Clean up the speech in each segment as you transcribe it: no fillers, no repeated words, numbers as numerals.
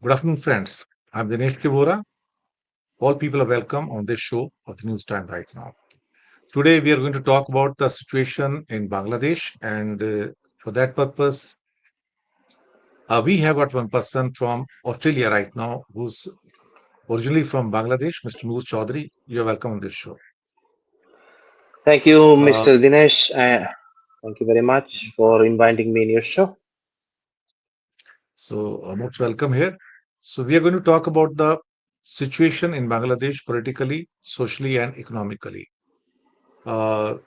Good afternoon, friends. I'm Dinesh Vohra. All people are welcome on this show of the News Time right now. Today, we are going to talk about the situation in Bangladesh, and for that purpose, we have got one person from Australia right now who's originally from Bangladesh, Mr. Noor Chowdhury. You're welcome on this show. Thank you, Uh, Mr. Dinesh. Thank you very much for inviting me in your show. most welcome here. So, we are going to talk about the situation in Bangladesh politically, socially, and economically. Uh,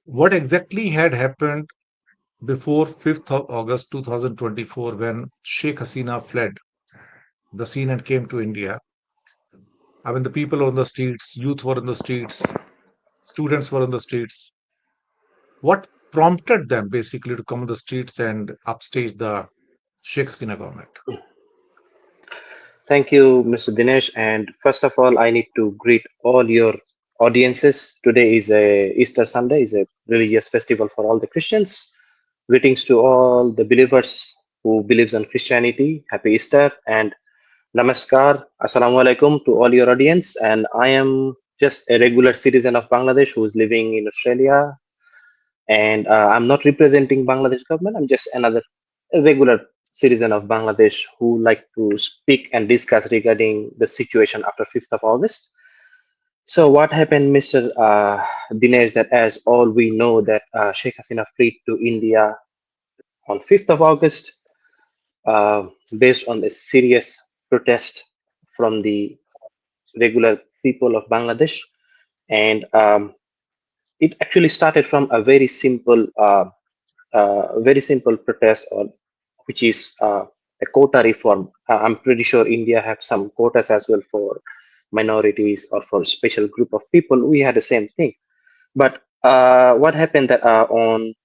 what exactly had happened before 5th of August 2024, when Sheikh Hasina fled the scene and came to India. I mean, the people were on the streets, youth were on the streets, students were on the streets. What prompted them basically to come on the streets and upstage the Sheikh Hasina government? Thank you, Mr. Dinesh. And first of all, I need to greet all your audiences. Today is a Easter Sunday, is a religious festival for all the Christians. Greetings to all the believers who believes in Christianity. Happy Easter and Namaskar. Assalamu alaikum to all your audience. And I am just a regular citizen of Bangladesh who is living in Australia, and I'm not representing Bangladesh government. I'm just another regular citizen of Bangladesh who like to speak and discuss regarding the situation after 5th of August. So what happened, Mr. Dinesh, that as all we know that Sheikh Hasina fled to India on 5th of August uh, based on a serious protest from the regular people of Bangladesh. And it actually started from a very simple protest, or which is a quota reform. I'm pretty sure India have some quotas as well for minorities or for special group of people. We had the same thing, but what happened that on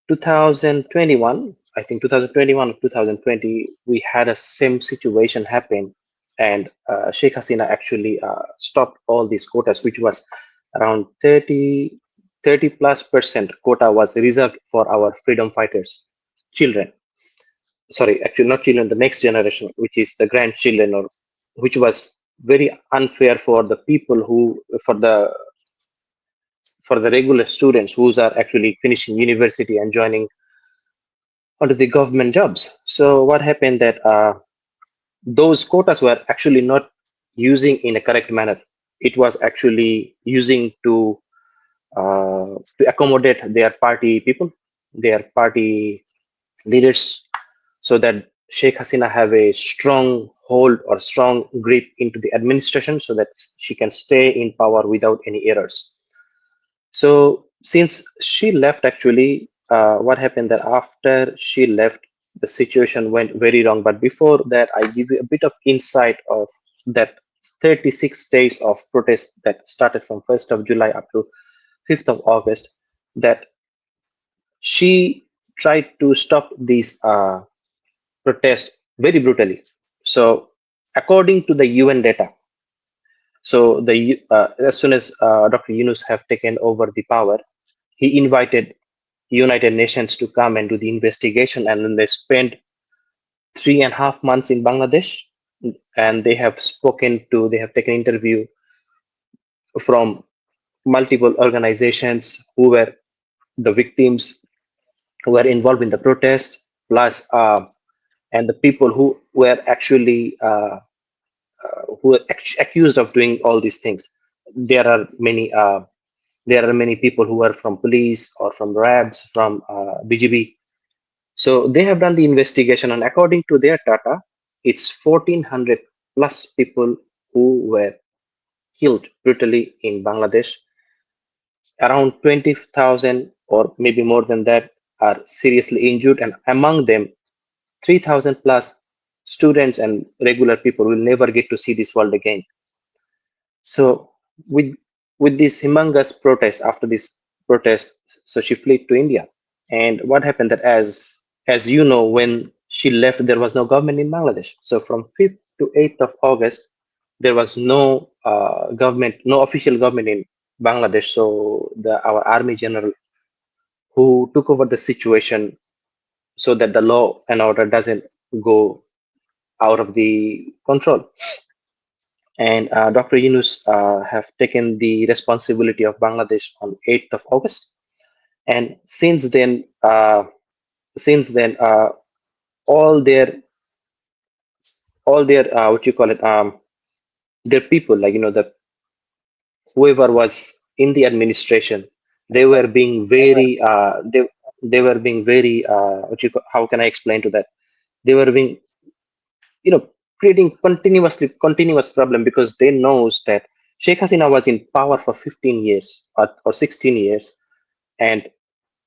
2021, I think 2021 or 2020, we had a same situation happen, and Sheikh Hasina actually stopped all these quotas, which was around 30+ percent quota was reserved for our freedom fighters, children. Sorry, actually not children, the next generation, which is the grandchildren, or which was very unfair for the people who, for the regular students who are actually finishing university and joining onto the government jobs. So what happened that those quotas were actually not using in a correct manner. It was actually using to accommodate their party people, their party leaders, so that Sheikh Hasina have a strong hold or strong grip into the administration, so that she can stay in power without any errors. So since she left, actually, what happened that after she left, the situation went very wrong. But before that, I give you a bit of insight of that 36 days of protest that started from 1st of July up to 5th of August. That she tried to stop these protests very brutally. So according to the UN data, so as soon as Dr. Yunus have taken over the power, he invited United Nations to come and do the investigation, and then they spent 3.5 months in Bangladesh, and they have taken interview from multiple organizations who were the victims, who were involved in the protest, plus and the people who were actually accused of doing all these things. There are many. There are many people who are from police or from RABs, from BGB. So they have done the investigation, and according to their data, it's 1,400 plus people who were killed brutally in Bangladesh. Around 20,000 or maybe more than that are seriously injured, and among them, 3,000 plus students and regular people will never get to see this world again. So with this humongous protest, after this protest, so she fled to India. And what happened that as you know, when she left, there was no government in Bangladesh. So from 5th to 8th of August, there was no government, no official government in Bangladesh. So our army general who took over the situation so that the law and order doesn't go out of the control. And Dr. Yunus have taken the responsibility of Bangladesh on 8th of August. And since then, all their what you call it, their people, like the whoever was in the administration, they were being very they were being very how can I explain to that? They were being you know creating continuous problem, because they knows that Sheikh Hasina was in power for 15 years or 16 years, and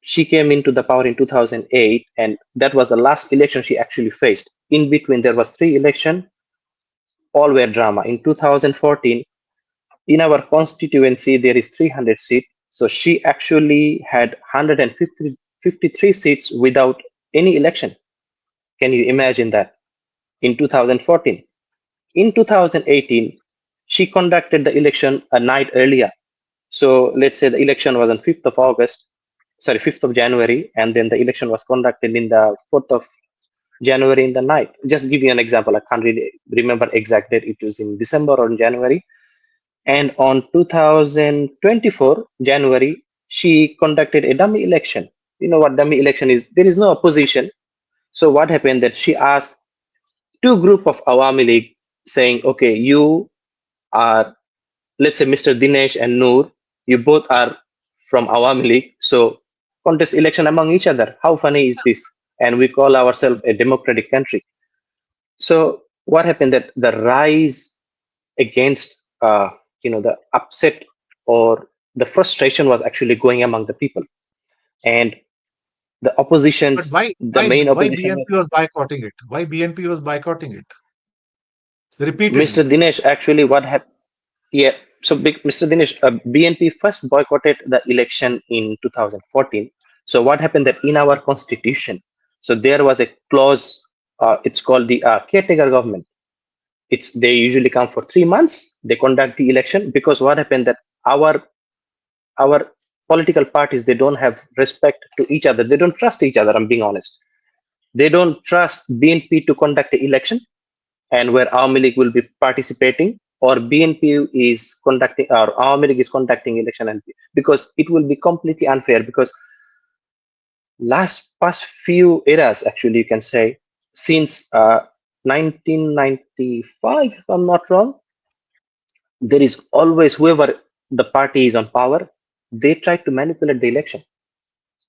she came into the power in 2008, and that was the last election she actually faced. In between, there was three election, all were drama. In 2014, in our constituency, there is 300 seats, so she actually had 153 seats without any election. Can you imagine that? In 2014. In 2018, she conducted the election a night earlier. So let's say the election was on 5th of August, sorry, 5th of January, and then the election was conducted in the 4th of January in the night. Just give you an example. I can't really remember exact date. It was in December or in January. And on 2024 January, she conducted a dummy election. You know what dummy election is? There is no opposition. So what happened that she asked two group of Awami League saying, okay, you are, let's say Mr. Dinesh and Noor, you both are from Awami League, so contest election among each other. How funny is this? And we call ourselves a democratic country. So what happened that the rise against the upset or the frustration was actually going among the people, and the But oppositions, why the why main why opposition was BNP was boycotting it? Why BNP was boycotting it Mr. repeatedly? Dinesh. Actually, what happened? Yeah. So, Mr. Dinesh, BNP first boycotted the election in 2014. So, what happened that in our constitution, so there was a clause. It's called the caretaker government. It's they usually come for 3 months. They conduct the election, because what happened that our political parties, they don't have respect to each other. They don't trust each other. I'm being honest. They don't trust BNP to conduct the election, and where Awami League will be participating, or BNP is conducting, or Awami League is conducting election, and because it will be completely unfair. Because last past few eras, actually, you can say, since 1995, if I'm not wrong, there is always whoever the party is on power, they try to manipulate the election.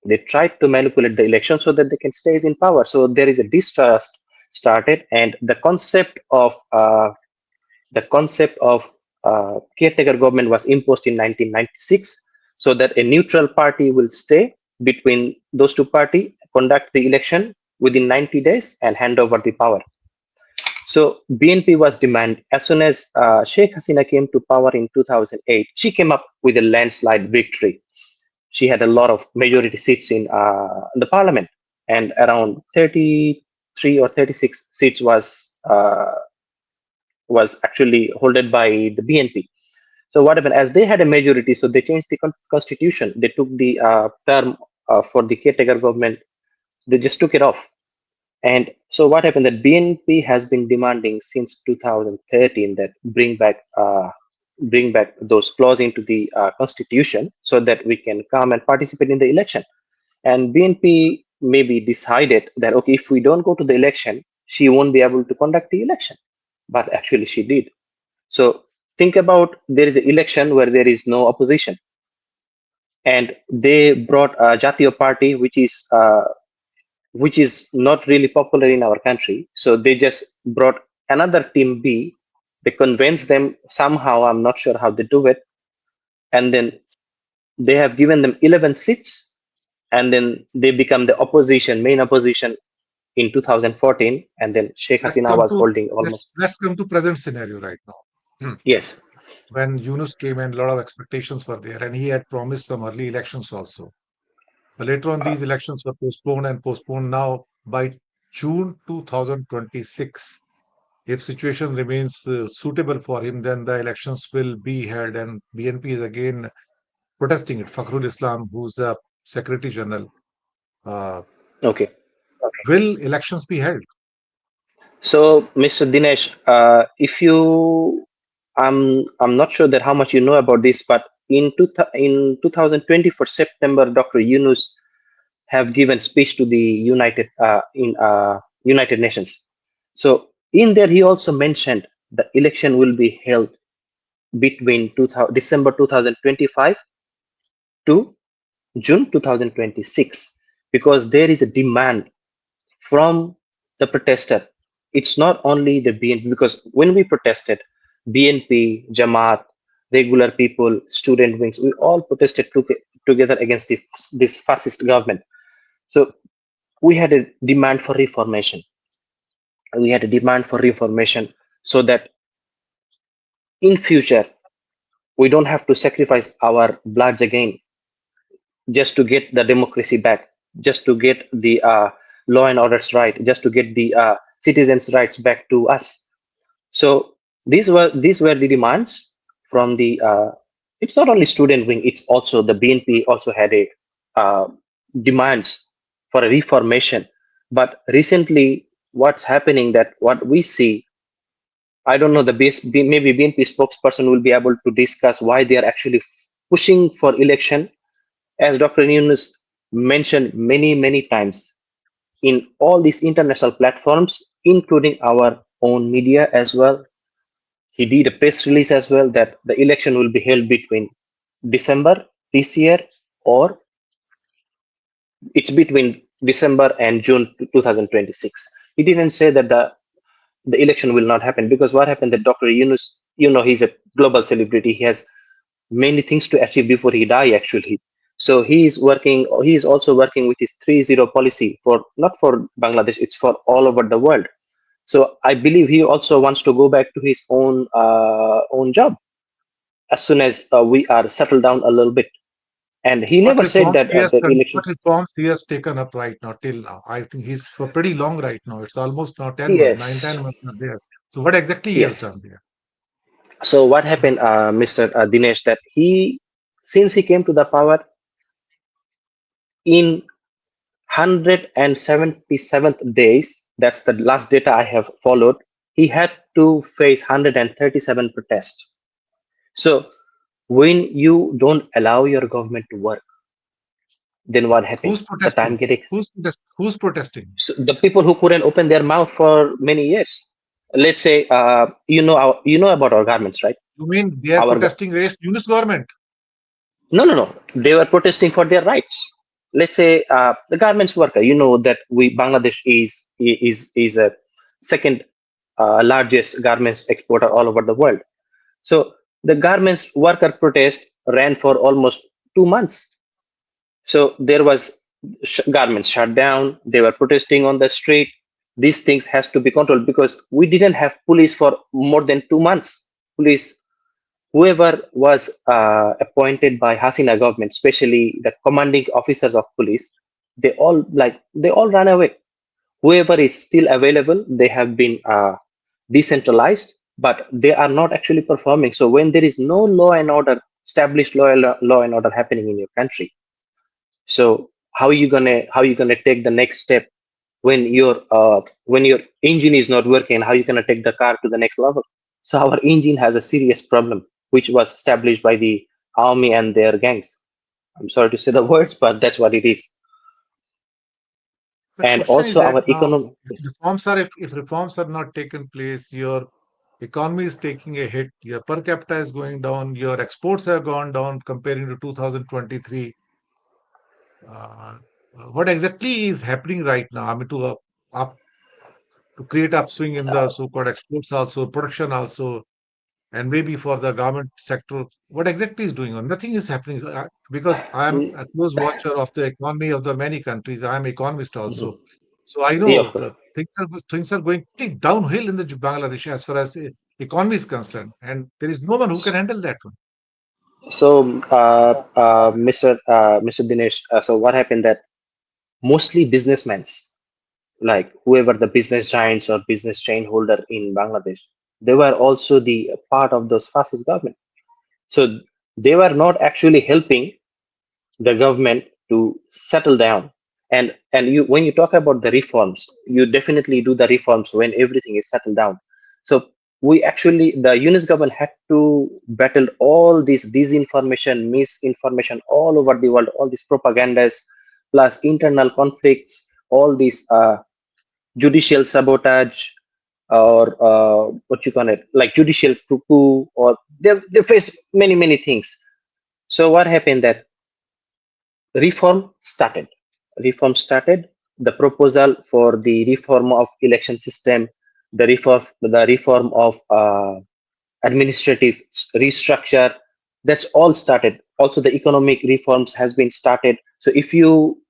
They try to manipulate the election so that they can stay in power. So there is a distrust started, and the concept of caretaker government was imposed in 1996, so that a neutral party will stay between those two parties, conduct the election within 90 days, and hand over the power. So BNP was demand as soon as Sheikh Hasina came to power in 2008. She came up with a landslide victory. She had a lot of majority seats in the parliament, and around 33 or 36 seats was actually holded by the BNP. So what happened? As they had a majority, so they changed the constitution. They took the term for the caretaker government. They just took it off. And so what happened? That BNP has been demanding since 2013 that bring back those clause into the constitution, so that we can come and participate in the election. And BNP maybe decided that, okay, if we don't go to the election, she won't be able to conduct the election. But actually, she did. So think about, there is an election where there is no opposition, and they brought a Jatiyo party, which is not really popular in our country. So they just brought another team B. They convinced them somehow. I'm not sure how they do it, and then they have given them 11 seats, and then they become the main opposition in 2014, and then Sheikh Let's Hasina come was to holding almost. let's come to present scenario right now. Yes. When Yunus came in, a lot of expectations were there, and he had promised some early elections also. But later on, Uh, these elections were postponed and postponed. Now, by June 2026, if situation remains suitable for him, then the elections will be held, and BNP is again protesting it. Fakhrul Islam, who's the Secretary General, uh, okay. will elections be held? So, Mr. Dinesh, if you, I'm not sure that how much you know about this, but in 2020 for September, Dr. Yunus have given speech to the United Nations. So in there, he also mentioned the election will be held between December 2025 to June 2026 because there is a demand from the protester. It's not only the BNP, because when we protested, BNP, Jamaat, regular people, student wings, we all protested together against this fascist government. So we had a demand for reformation. We had a demand for reformation so that in future we don't have to sacrifice our bloods again just to get the democracy back, just to get the law and orders right, just to get the citizens' rights back to us. So these were the demands from the. It's not only student wing; it's also the BNP also had a uh, demands for a reformation. But recently, what's happening that what we see, I don't know. Maybe BNP spokesperson will be able to discuss why they are actually pushing for election, as Dr. Nunes mentioned many times in all these international platforms, including our own media as well. He did a press release as well that the election will be held between December this year, or it's between December and June 2026. He didn't say that the election will not happen, because what happened that Dr. Yunus, he's a global celebrity. He has many things to achieve before he die actually. So he is also working with his 3-0 policy for not for Bangladesh, it's for all over the world. So I believe he also wants to go back to his own job as soon as we are settled down a little bit. And he What never said reforms that he has the done, election. what reforms he has taken up right now till now? I think he's for pretty long right now. It's almost now 10 months, 9, Yes, 10 months are there. So what exactly he has yes. done there? So what happened, Mr. Dinesh, that since he came to the power in 177th days, that's the last data I have followed, he had to face 137 protests. So when you don't allow your government to work, then what happened? Who's The time protesting? get Who's protesting? so the people who couldn't open their mouth for many years. Let's say, you know about our governments, right? You mean they are Our protesting against Yunus government? No. They were protesting for their rights. Let's say the garments worker. You know that we Bangladesh is a second largest garments exporter all over the world. So the garments worker protest ran for almost 2 months. So there was garments shut down. They were protesting on the street. These things has to be controlled because we didn't have police for more than 2 months. Police, whoever was appointed by Hasina government, especially the commanding officers of police, they all ran away. Whoever is still available, they have been decentralized, but they are not actually performing. So when there is no law and order, established law and order happening in your country, so how you gonna take the next step when your engine is not working? How you gonna take the car to the next level? So our engine has a serious problem, which was established by the army and their gangs. I'm sorry to say the words, but that's what it is. The And question is also that our now, economy. if reforms are not taken place, your economy is taking a hit, your per capita is going down, your exports have gone down comparing to 2023. Uh, what exactly is happening right now? I mean, up, to create upswing in the so-called exports also, production also, and maybe for the government sector, what exactly is doing on? Nothing is happening because I am Mm, a close watcher of the economy of the many countries. I am economist also, mhm. so I Yeah, of know course. the things are going pretty downhill in the Bangladesh as far as economy is concerned, and there is no one who can handle that one. So, Mr. Dinesh, so what happened that mostly businessmen, like whoever the business giants or business chain holder in Bangladesh, they were also the part of those fascist government. So they were not actually helping the government to settle down. And you, when you talk about the reforms, you definitely do the reforms when everything is settled down. So we actually, the Yunus government had to battle all this disinformation, misinformation all over the world, all these propagandas, plus internal conflicts, all these judicial sabotage, or what you call it, like judicial coup, or they face many things. So what happened that reform started reform started, the proposal for the reform of election system, the reform of administrative restructure, that's all started. Also the economic reforms has been started. So if you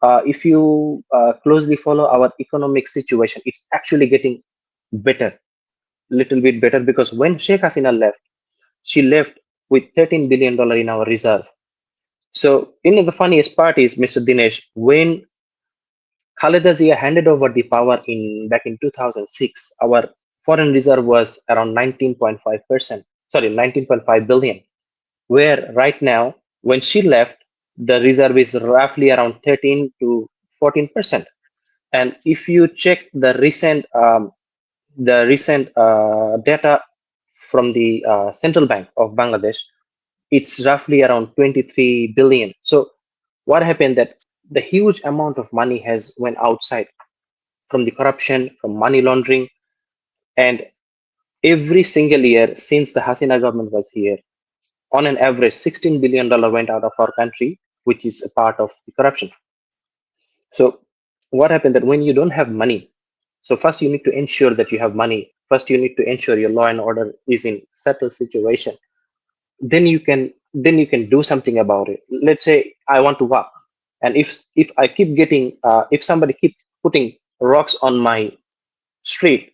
closely follow our economic situation, it's actually getting better, little bit better, because when Sheikh Hasina left, she left with $13 billion in our reserve. So, the funniest part is, Mr. Dinesh, when Khaleda Zia handed over the power in back in 2006, our foreign reserve was around 19.5%, sorry, 19.5 billion. Where right now, when she left, the reserve is roughly around 13 to 14%. And if you check the recent data from the Central Bank of Bangladesh, it's roughly around 23 billion. So what happened that the huge amount of money has went outside from the corruption, from money laundering, and every single year since the Hasina government was here, on an average, $16 billion went out of our country, which is a part of the corruption. So what happened that when you don't have money, so first you need to ensure that you have money. First you need to ensure your law and order is in settled situation. Then you can do something about it. Let's say I want to walk, and if I keep getting if somebody keep putting rocks on my street,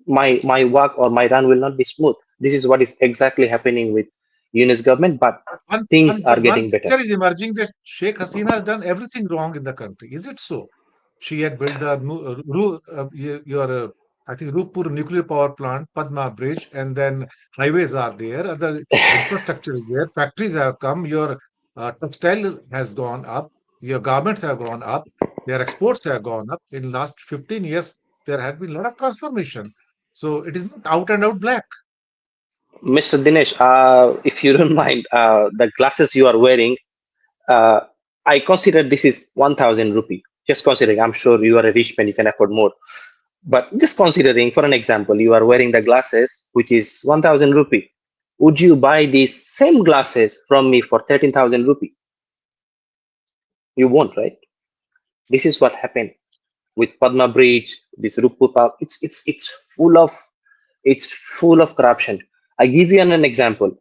my walk or my run will not be smooth. This is what is exactly happening with Yunus government, but But one, things one, are but one getting better. picture is emerging that Sheikh Hasina has done everything wrong in the country. Is it so? She had built the I think Rupur nuclear power plant, Padma Bridge, and then highways are there. Other infrastructure is there. Factories have come. Your textile has gone up. Your garments have gone up. Their exports have gone up. In last 15 years, there has been a lot of transformation. So it is not out and out black. Mr. Dinesh, if you don't mind, the glasses you are wearing, uh, I consider this is 1,000 rupee. Just considering, I'm sure you are a rich man, you can afford more. But just considering, for an example, you are wearing the glasses, which is 1,000 rupee. Would you buy these same glasses from me for 13,000 rupee? You won't, right? This is what happened with Padma Bridge, this Rupupa. It's full of corruption. I give you an example.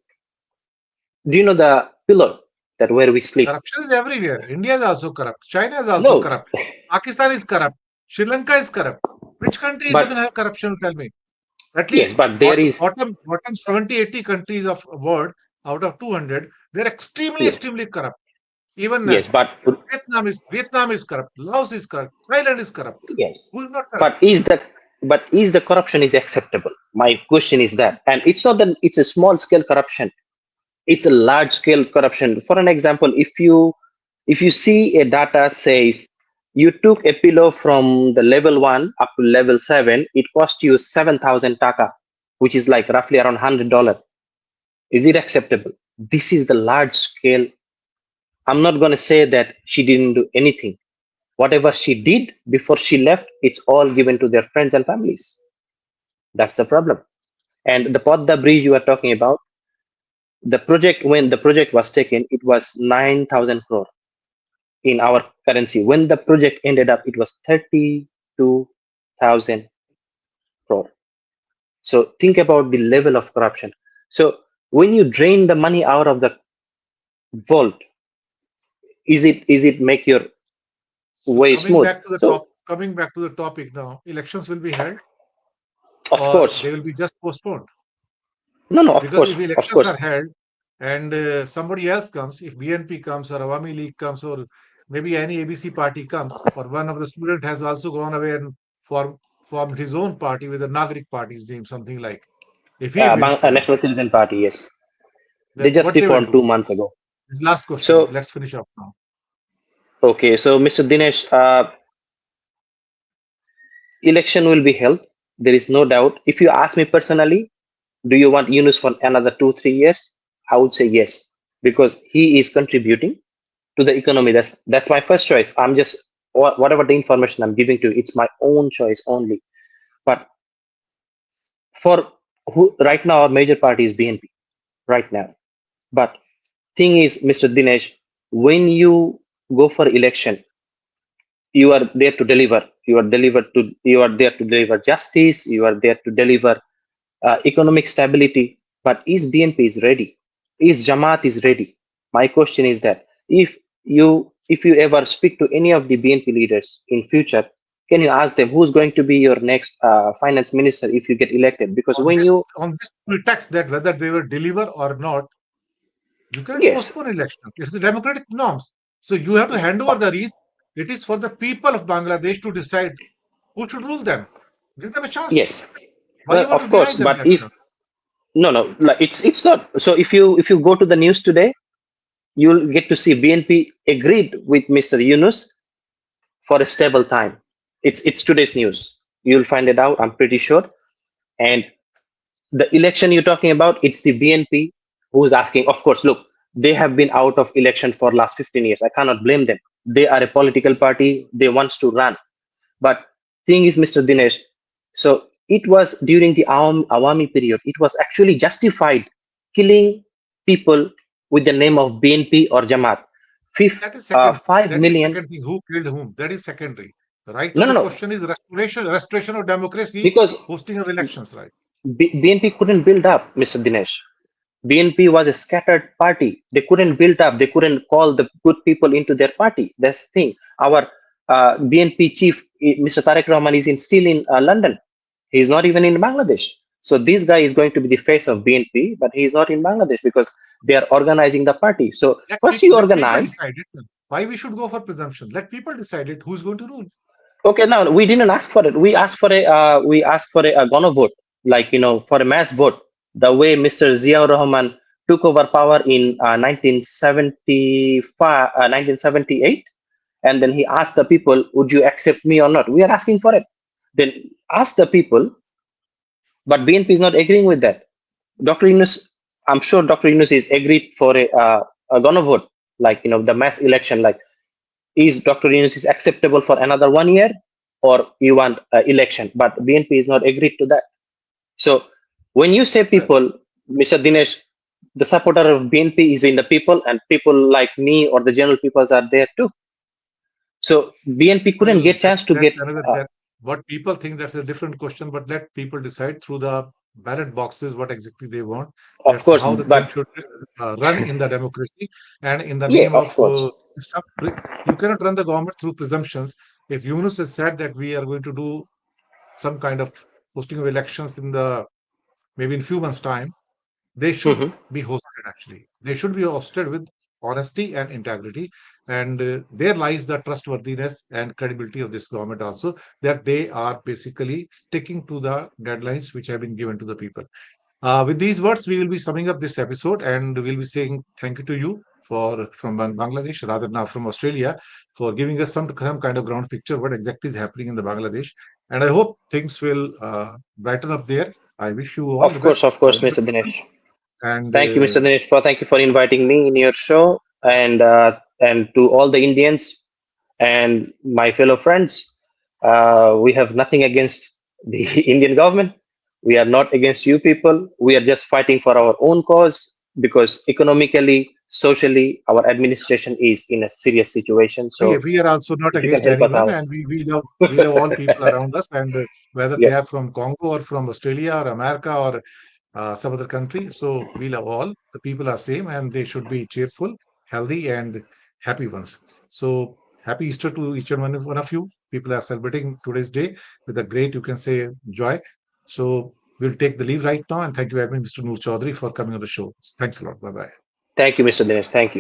Do you know the pillar that where we sleep? Corruption is everywhere. India is also corrupt. China is also No, corrupt. Pakistan is corrupt. Sri Lanka is corrupt. Which country doesn't but have corruption? Tell me. At yes, least but there is, bottom 70, 80 countries of world out of 200, they're extremely, yes, extremely corrupt. Even yes, but Vietnam is corrupt. Laos is corrupt. Thailand is corrupt. yes, Who is not corrupt? but is the corruption is acceptable? My question is that, and it's not that it's a small scale corruption. It's a large scale corruption. For an example, if you see a data says you took a pillow from the level 1 up to level 7, it cost you 7,000 taka, which is like roughly around $100. Is it acceptable? This is the large scale. I'm not going to say that she didn't do anything. Whatever she did before she left, it's all given to their friends and families. That's the problem. And the Podda bridge you are talking about, the project, when the project was taken, it was 9,000 crore in our currency. When the project ended up, it was 32,000 crore. So think about the level of corruption. So when you drain the money out of the vault, is it make your So way smooth? So coming back to the topic now, elections will be held of or course, they will be just postponed. no, no, of Because course, if of elections course. are held and somebody else comes, if BNP comes or Awami League comes or maybe any ABC party comes, or one of the student has also gone away and formed his own party with the Nagrik party's name, something like, if he wins then, National Citizen Party, yes, they then just what they will reformed do? 2 months ago. This last question. So Let's finish up now. okay, so Mr. Dinesh, Election will be held. There is no doubt. If you ask me personally, do you want Yunus for another 2 3 years? I would say yes, because he is contributing to the economy. That's my first choice. I'm just whatever the information I'm giving to you, it's my own choice only. But for who right now, our major party is BNP right now. But thing is, Mr. Dinesh, when you go for election, you are there to deliver. You are there to deliver justice. You are there to deliver economic stability. But is BNP is ready? Is Jamaat is ready? My question is that if you ever speak to any of the BNP leaders in future, can you ask them who's going to be your next finance minister if you get elected? Because On when this you on this pretext that whether they will deliver or not, you cannot yes postpone elections. It's the democratic norms. So you have to hand over the reins. It is for the people of Bangladesh to decide who should rule them. Give them a chance. yes Why you want of to deny course, them but that if chance? no no like it's not. So if you go to the news today, you'll get to see BNP agreed with Mr. Yunus for a stable time. It's today's news. You'll find it out, I'm pretty sure. And the election you're talking about, it's the BNP who's asking. Of course, look, they have been out of election for last 15 years. I cannot blame them. They are a political party. They wants to run. But thing is, Mr. Dinesh, so it was during the Awami period. It was actually justified killing people with the name of BNP or Jamaat. That is second. Five That is million. second thing. Who killed whom? That is secondary. Right now, No, no, the no. question is restoration of democracy, Because hosting of elections. Right. BNP couldn't build up, Mr. Dinesh. BNP was a scattered party. They couldn't build up. They couldn't call the good people into their party. That's the thing. Our BNP chief, Mr. Tariq Rahman, is still in London. He's not even in Bangladesh. So this guy is going to be the face of BNP, but he's not in Bangladesh because they are organizing the party. So first you Let people organize. decide it. Why we should go for presumption? Let people decide it. Who's going to rule? Okay, now we didn't ask for it. We asked for a gonna vote, like for a mass vote. The way Mr. Ziaur Rahman took over power in 1975, 1978, and then he asked the people, "Would you accept me or not?" We are asking for it. Then ask the people, but BNP is not agreeing with that. Dr. Yunus, I'm sure Dr. Yunus is agreed for a gonna vote, like the mass election, like is Dr. Yunus is acceptable for another 1 year, or you want election? But BNP is not agreed to that. So when you say Well, people, Mr. Dinesh, the supporter of BNP is in the people, and people like me or the general peoples are there too. So BNP couldn't well, get chance to that's get. another that what people think that's a different question, but let people decide through the ballot boxes what exactly they want. Of That's course, how the thing but should run in the democracy and in the yeah, name of of course. you cannot run the government through presumptions. If Yunus has said that we are going to do some kind of hosting of elections in the maybe in few months' time, they should Hmm. be hosted actually. They should be hosted with honesty and integrity. And there lies the trustworthiness and credibility of this government also, that they are basically sticking to the deadlines which have been given to the people. With these words, we will be summing up this episode, and we'll be saying thank you to you for from Bangladesh, rather now from Australia, for giving us some kind of ground picture what exactly is happening in the Bangladesh. And I hope things will brighten up there. I wish you all the best, Of all course, the Mr. best, Dinesh. and Thank you, Mr. Dinesh, for thank you for inviting me in your show, and to all the Indians and my fellow friends. We have nothing against the Indian government. We are not against you people. We are just fighting for our own cause because economically, socially, our administration is in a serious situation. So we are also not if you can against help us anyone, out. and we love all people around us, and whether they Yeah, are from Congo or from Australia or America or some other country. So we love all. The people are same, and they should be cheerful, healthy, and happy ones. So happy Easter to each and one of you. People are celebrating today's day with a great, you can say, joy. So we'll take the leave right now, and thank you very much, Mr. Noor Chowdhury, for coming on the show. Thanks a lot. Bye bye. thank you, Mr. Dinesh. Thank you.